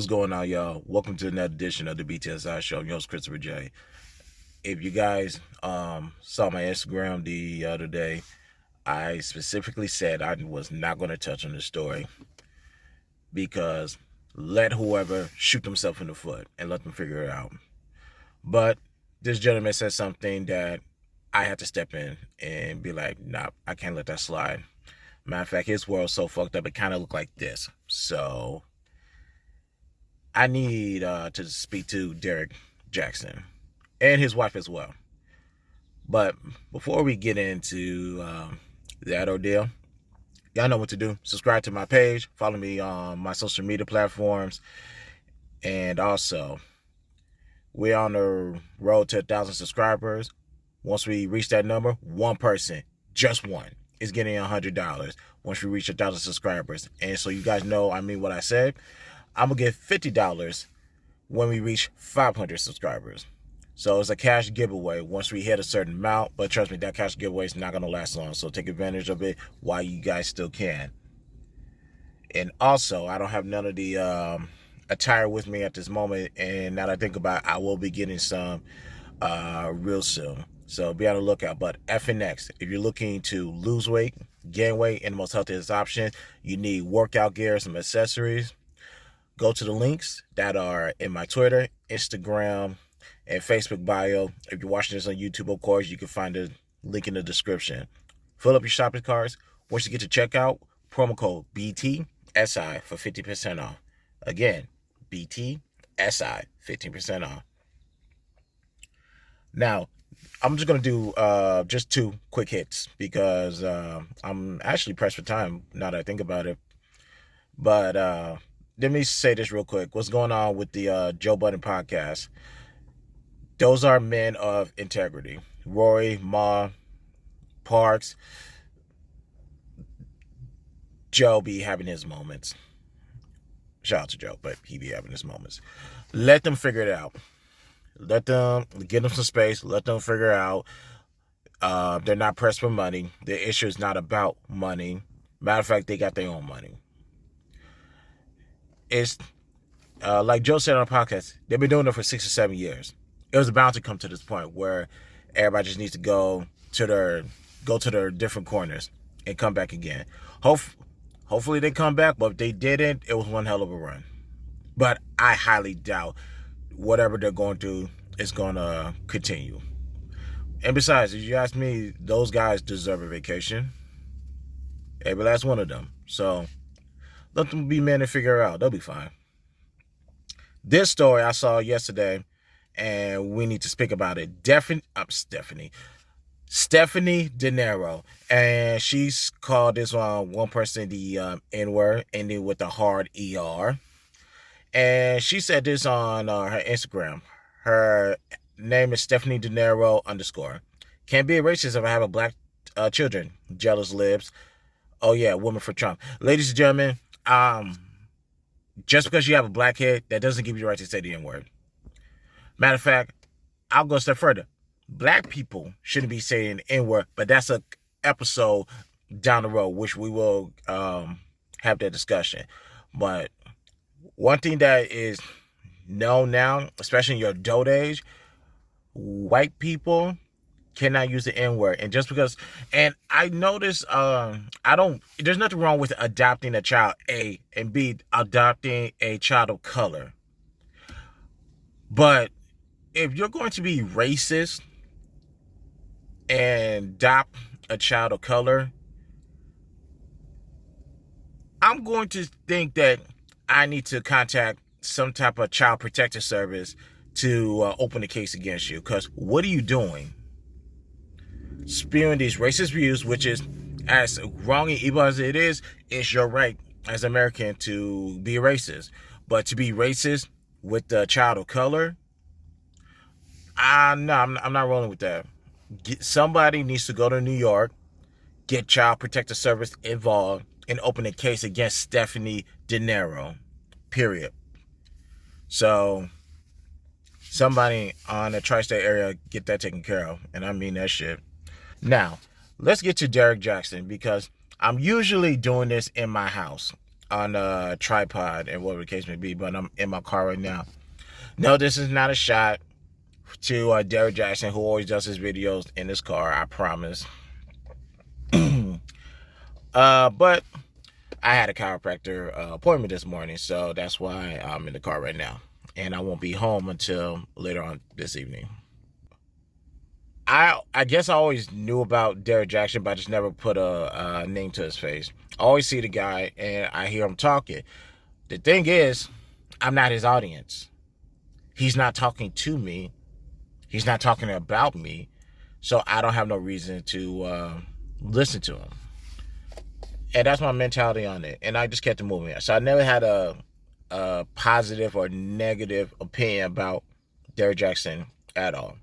What's going on, y'all? Welcome to another edition of the BTSI show. I'm your host, Christopher J. If you guys saw my Instagram the other day, I specifically said I was not going to touch on this story because let whoever shoot themselves in the foot and let them figure it out. But this gentleman said something that I had to step in and be like, nah, I can't let that slide. Matter of fact, his world's so fucked up, it kind of looked like this. So I need to speak to Derrick Jaxn and his wife as well. But before we get into that ordeal, y'all know what to do. Subscribe to my page, follow me on my social media platforms, and also we're on the road to 1,000 subscribers. Once we reach that number, one person, just one, is getting $100 once we reach 1,000 subscribers. And so you guys know I mean what I said. I'm going to give $50 when we reach 500 subscribers. So it's a cash giveaway once we hit a certain amount. But trust me, that cash giveaway is not going to last long. So take advantage of it while you guys still can. And also, I don't have none of the attire with me at this moment. And now that I think about it, I will be getting some real soon. So be on the lookout. But FNX, if you're looking to lose weight, gain weight, and the most healthiest option, you need workout gear, some accessories. Go to the links that are in my Twitter, Instagram, and Facebook bio. If you're watching this on YouTube, of course, you can find the link in the description. Fill up your shopping carts. Once you get to checkout, promo code BTSI for 50% off. Again, BTSI, 15% off. Now, I'm just going to do just two quick hits because I'm actually pressed for time now that I think about it. But let me say this real quick. What's going on with the Joe Budden Podcast? Those are men of integrity. Rory, Ma, Parks, Joe be having his moments. Shout out to Joe, but he be having his moments. Let them figure it out. Let them give them some space. Let them figure out. They're not pressed for money. The issue is not about money. Matter of fact, they got their own money. It's like Joe said on the podcast, they've been doing it for 6 or 7 years. It was bound to come to this point where everybody just needs to go to their different corners and come back again. Hopefully they come back, but if they didn't, it was one hell of a run. But I highly doubt whatever they're going through is going to continue. And besides, if you ask me, those guys deserve a vacation. Every last one of them. So let them be men and figure it out. They'll be fine. This story I saw yesterday, and we need to speak about it. Stephanie Denaro, and she's called this one person the N-word, ending with a hard ER. And she said this on her Instagram. Her name is Stephanie Denaro _ Can't be a racist if I have a black children. Jealous libs. Oh yeah, woman for Trump. Ladies and gentlemen, just because you have a black head, that doesn't give you the right to say the N-word. Matter of fact, I'll go a step further. Black people shouldn't be saying N-word, but that's an episode down the road, which we will have that discussion. But one thing that is known now, especially in your adult age, white people cannot use the N-word. And just because, and I noticed, there's nothing wrong with adopting a child, A, and B, adopting a child of color. But if you're going to be racist and adopt a child of color, I'm going to think that I need to contact some type of child protective service to open a case against you. Because what are you doing? Spewing these racist views, which is as wrong and evil as it is, it's your right as an American to be racist. But to be racist with the child of color, no, I'm not rolling with that. Somebody needs to go to New York, get Child Protective Service involved, and open a case against Stephanie Denaro. Period. So somebody on the tri-state area get that taken care of, and I mean that shit. Now, let's get to Derrick Jaxn, because I'm usually doing this in my house. on a tripod and whatever the case may be, but I'm in my car right now. No, this is not a shot to Derrick Jaxn, who always does his videos in his car, I promise. But I had a chiropractor appointment this morning, so that's why I'm in the car right now. And I won't be home until later on this evening. I guess I always knew about Derrick Jaxn, but I just never put a name to his face. I always see the guy and I hear him talking. The thing is, I'm not his audience. He's not talking to me. He's not talking about me. So I don't have no reason to listen to him. And that's my mentality on it. And I just kept it moving. So I never had a positive or negative opinion about Derrick Jaxn at all.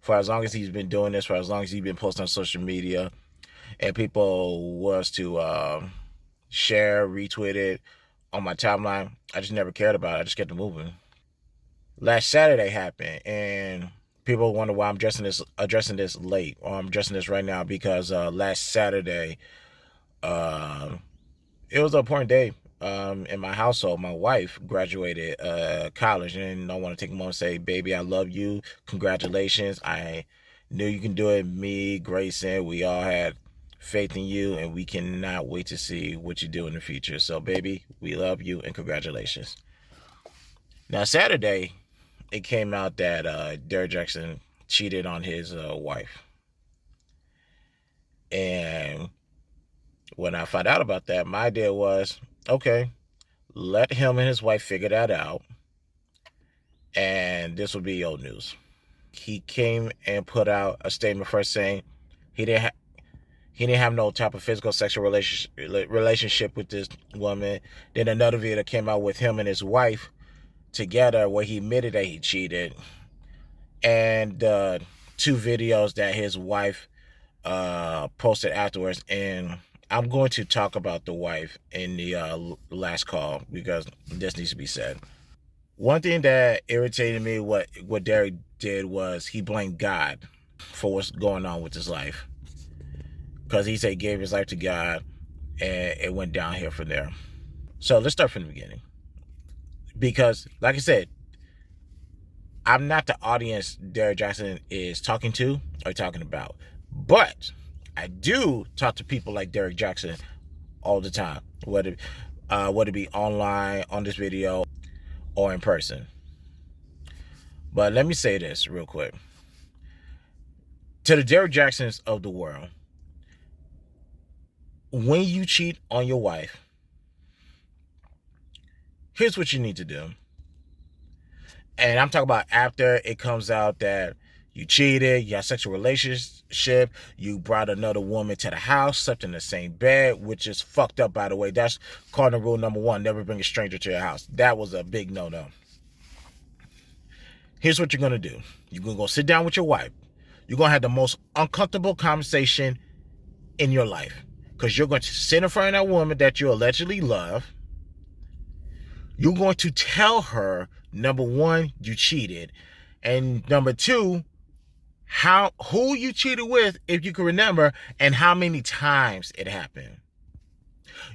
For as long as he's been doing this, for as long as he's been posting on social media, and people was to share, retweet it on my timeline, I just never cared about it. I just kept it moving. Last Saturday happened, and people wonder why I'm addressing this late, or I'm addressing this right now, because last Saturday, it was an important day in my household. My wife graduated college, and I want to take a moment and say, baby, I love you. Congratulations. I knew you can do it. Me, Grayson, we all had faith in you, and we cannot wait to see what you do in the future. So, baby, we love you, and congratulations. Now, Saturday, it came out that Derrick Jaxn cheated on his wife. And when I found out about that, my idea was, okay, let him and his wife figure that out, and this will be old news. He came and put out a statement first saying he didn't have no type of physical sexual relationship with this woman. Then another video came out with him and his wife together where he admitted that he cheated, and 2 videos that his wife posted afterwards. And I'm going to talk about the wife in the last call, because this needs to be said. One thing that irritated me, what Derrick did, was he blamed God for what's going on with his life. Because he said he gave his life to God, and it went downhill from there. So let's start from the beginning. Because, like I said, I'm not the audience Derrick Jaxn is talking to or talking about. But I do talk to people like Derrick Jaxn all the time, whether it be online, on this video, or in person. But let me say this real quick. To the Derrick Jaxns of the world, when you cheat on your wife, here's what you need to do. And I'm talking about after it comes out that you cheated, you had a sexual relationship, you brought another woman to the house, slept in the same bed, which is fucked up, by the way. That's cardinal rule number 1, never bring a stranger to your house. That was a big no-no. Here's what you're going to do. You're going to go sit down with your wife. You're going to have the most uncomfortable conversation in your life, because you're going to sit in front of that woman that you allegedly love. You're going to tell her, number 1, you cheated, and number 2, who you cheated with, if you can remember, and how many times it happened.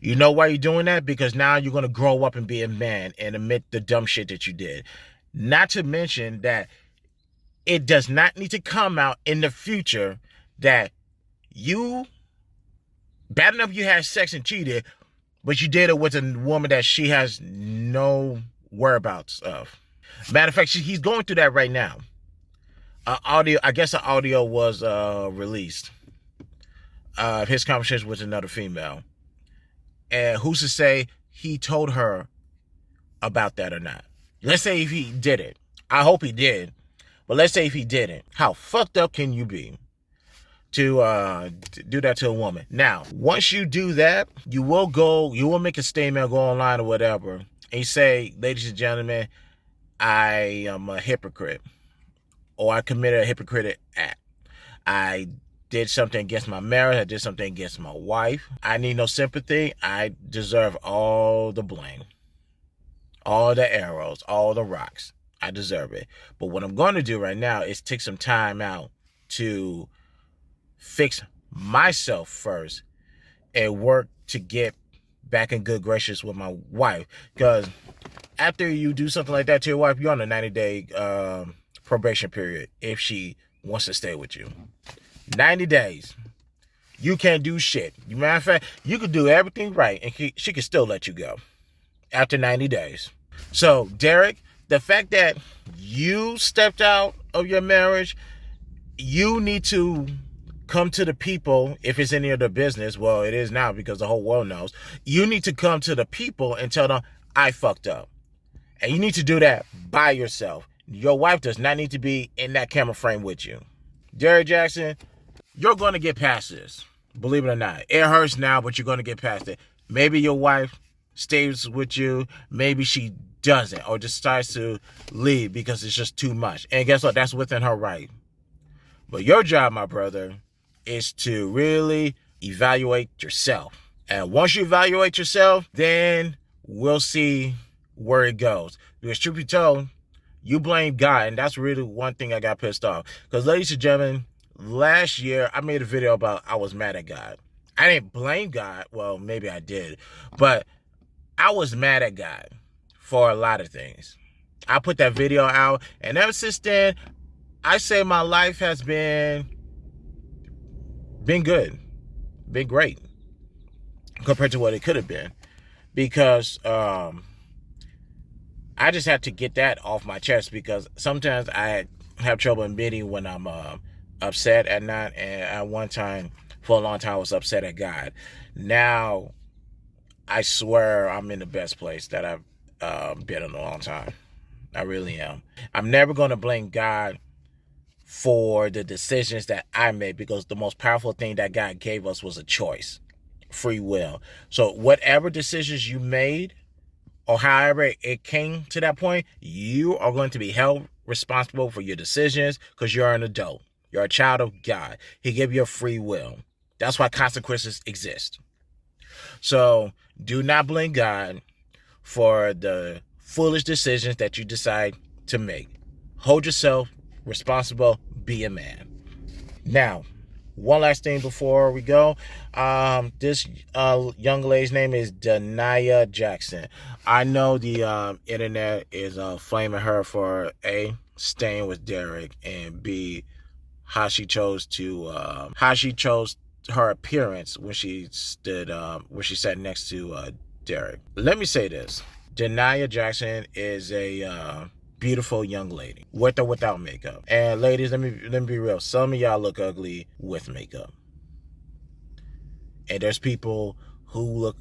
You know why you're doing that? Because now you're going to grow up and be a man and admit the dumb shit that you did. Not to mention that it does not need to come out in the future that you, bad enough you had sex and cheated, but you did it with a woman that she has no whereabouts of. Matter of fact, he's going through that right now. I guess the audio was released of his conversation with another female. And who's to say he told her about that or not? Let's say if he did it. I hope he did. But let's say if he didn't. How fucked up can you be to do that to a woman? Now, once you do that, you will make a statement, go online or whatever, and you say, ladies and gentlemen, I am a hypocrite, or I committed a hypocritic act. I did something against my marriage. I did something against my wife. I need no sympathy. I deserve all the blame, all the arrows, all the rocks. I deserve it. But what I'm going to do right now is take some time out to fix myself first and work to get back in good graces with my wife. Because after you do something like that to your wife, you're on a 90-day probation period if she wants to stay with you. 90 days. You can't do shit. Matter of fact, you could do everything right and she could still let you go after 90 days. So, Derrick, the fact that you stepped out of your marriage, you need to come to the people, if it's any of their business, well, it is now because the whole world knows, you need to come to the people and tell them, I fucked up. And you need to do that by yourself. Your wife does not need to be in that camera frame with you. Derrick Jaxn, you're going to get past this. Believe it or not. It hurts now, but you're going to get past it. Maybe your wife stays with you. Maybe she doesn't or decides to leave because it's just too much. And guess what? That's within her right. But your job, my brother, is to really evaluate yourself. And once you evaluate yourself, then we'll see where it goes. Because truth be told, you blame God. And that's really one thing I got pissed off. Because ladies and gentlemen, last year, I made a video about I was mad at God. I didn't blame God. Well, maybe I did. But I was mad at God for a lot of things. I put that video out. And ever since then, I say my life has been good. Been great. Compared to what it could have been. Because I just have to get that off my chest. Because sometimes I have trouble admitting when I'm upset at night, and at one time, for a long time, I was upset at God. Now, I swear I'm in the best place that I've been in a long time. I really am. I'm never going to blame God for the decisions that I made, because the most powerful thing that God gave us was a choice, free will. So whatever decisions you made, or however it came to that point, you are going to be held responsible for your decisions, because you're an adult. You're a child of God. He gave you a free will. That's why consequences exist. So do not blame God for the foolish decisions that you decide to make. Hold yourself responsible. Be a man. Now, one last thing before we go. This young lady's name is Naia Jaxn. I know the internet is flaming her for A, staying with Derrick, and B, how she chose her appearance when she sat next to Derrick. Let me say this: Naia Jaxn is a beautiful young lady, with or without makeup. And ladies, let me be real. Some of y'all look ugly with makeup, and there's people who look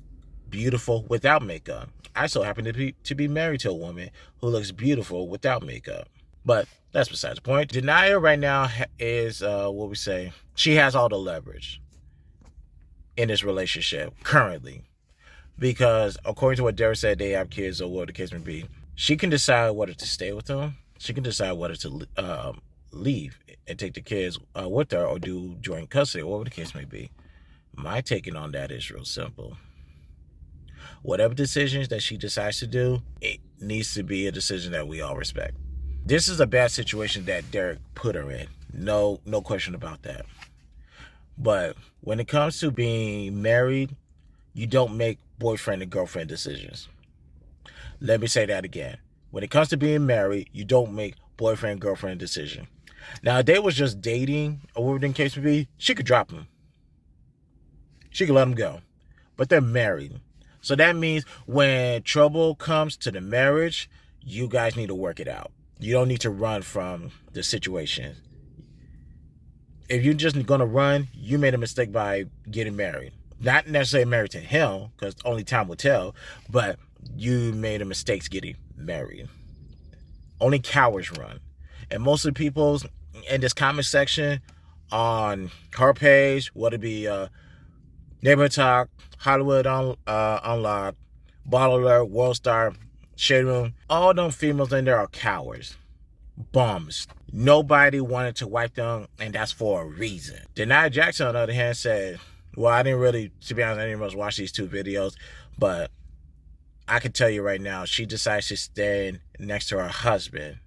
beautiful without makeup. I so happen to be married to a woman who looks beautiful without makeup. But that's besides the point. Naia right now is, she has all the leverage in this relationship currently. Because according to what Derrick said, they have kids or whatever the case may be. She can decide whether to stay with them. She can decide whether to leave and take the kids with her, or do joint custody, or whatever the case may be. My taking on that is real simple. Whatever decisions that she decides to do, it needs to be a decision that we all respect. This is a bad situation that Derrick put her in. No question about that. But when it comes to being married, you don't make boyfriend and girlfriend decisions. Let me say that again. When it comes to being married, you don't make boyfriend and girlfriend decision. Now, if they was just dating, or whatever the case may be, she could drop him. She could let him go. But they're married. So that means when trouble comes to the marriage, you guys need to work it out. You don't need to run from the situation. If you're just going to run, you made a mistake by getting married. Not necessarily married to him, because only time will tell, but you made a mistake getting married. Only cowards run. And most of the people in this comment section on her page, whether it be Neighborhood Talk, Hollywood Unlocked, Ball Alert, World Star, Shade Room, all them females in there are cowards. Bums. Nobody wanted to wipe them, and that's for a reason. Naia Jaxn, on the other hand, said, well, I didn't really, to be honest, I didn't really watch these two videos, but I can tell you right now, she decides to stay next to her husband.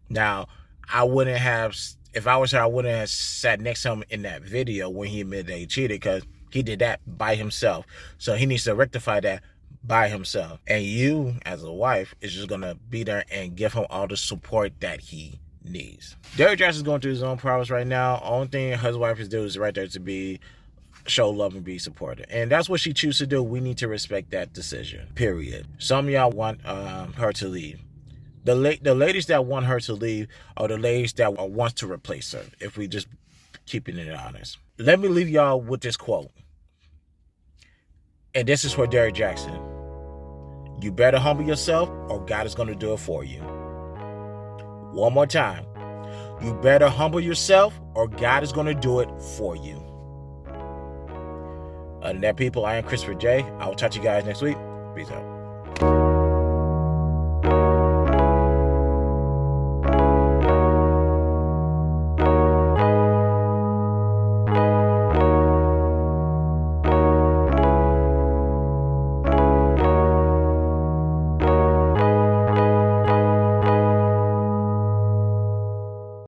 Now, I wouldn't have, if I was her, I wouldn't have sat next to him in that video when he admitted that he cheated, because He did that by himself. So he needs to rectify that by himself. And you, as a wife, is just going to be there and give him all the support that he needs. Derrick Jaxn is going through his own problems right now. Only thing his wife is doing is right there to show love and be supportive. And that's what she chooses to do. We need to respect that decision, period. Some of y'all want her to leave. The ladies that want her to leave are the ladies that want to replace her, if we just keeping it honest. Let me leave y'all with this quote. And this is for Derrick Jaxn. You better humble yourself or God is going to do it for you. One more time. You better humble yourself or God is going to do it for you. Other than that, people, I am Christopher J. I will talk to you guys next week. Peace out.